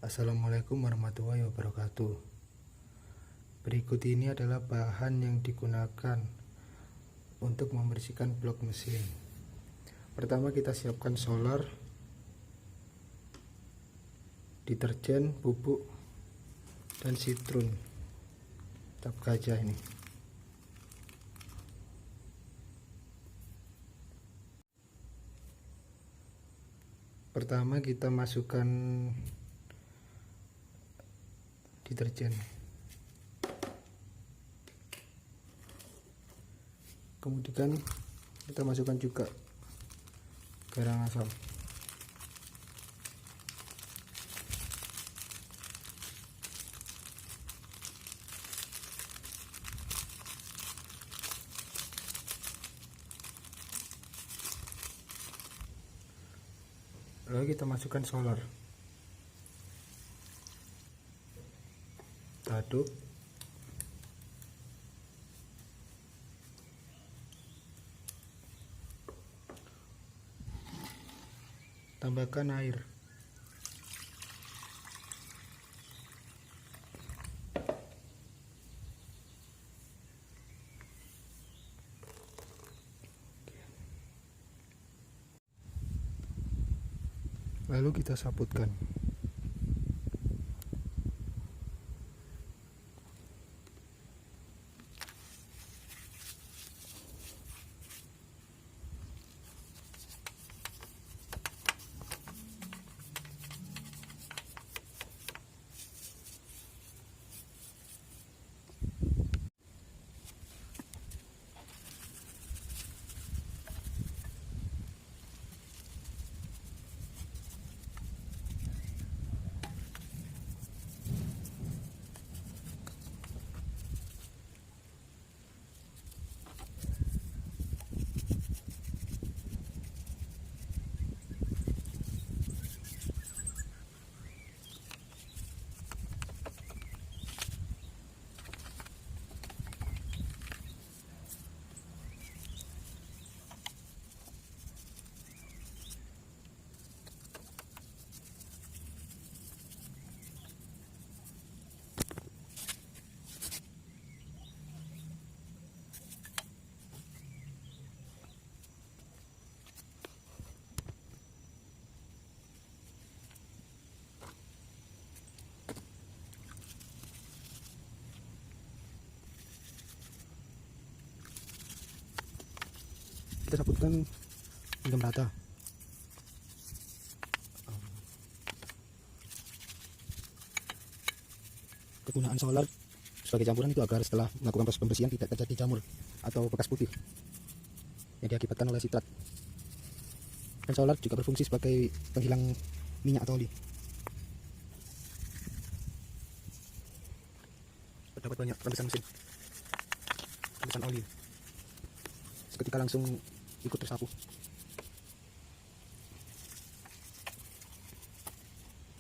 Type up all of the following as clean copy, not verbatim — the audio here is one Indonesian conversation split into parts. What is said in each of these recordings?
Assalamualaikum warahmatullahi wabarakatuh. Berikut ini adalah bahan yang digunakan untuk membersihkan blok mesin. Pertama, kita siapkan solar, deterjen, bubuk, dan sitrun cap gajah ini. Pertama, kita masukkan deterjen, kemudian kita masukkan juga garam asam, lalu kita masukkan solar, aduk, tambahkan air, lalu kita saputkan. Kita saputkan hingga merata. Kegunaan solar sebagai campuran itu agar setelah melakukan proses pembersihan tidak terjadi jamur atau bekas putih yang diakibatkan oleh sitrat. Dan solar juga berfungsi sebagai penghilang minyak atau oli. Terdapat banyak rembesan mesin, rembesan oli, seketika langsung ikut tersapu.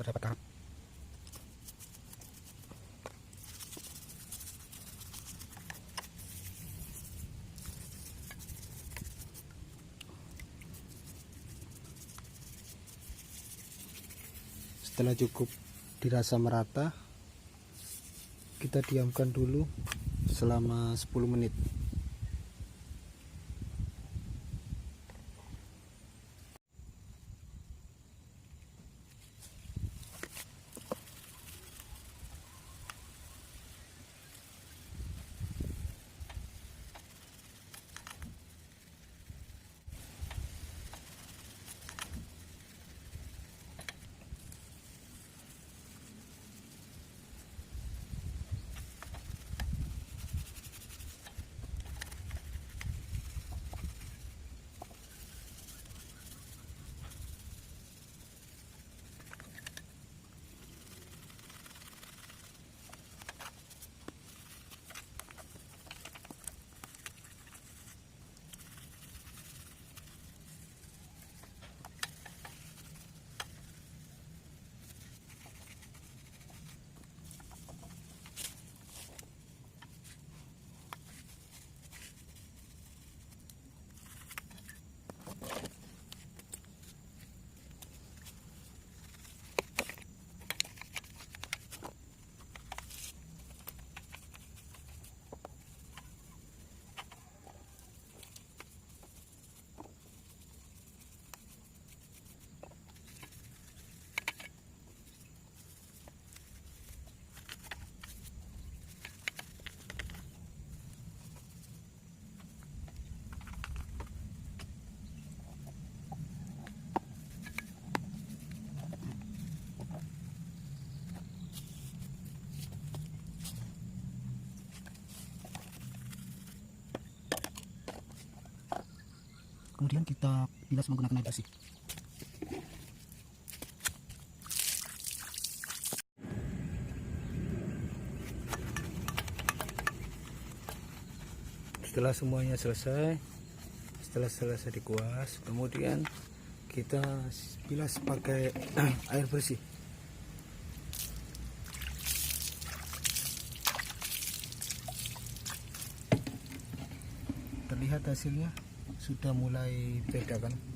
Terdapat karat. Setelah cukup dirasa merata, kita diamkan dulu selama 10 menit. Kemudian kita bilas menggunakan air bersih. Setelah semuanya selesai, setelah selesai dikuas, kemudian kita bilas pakai air bersih. Terlihat hasilnya sudah mulai beda kan.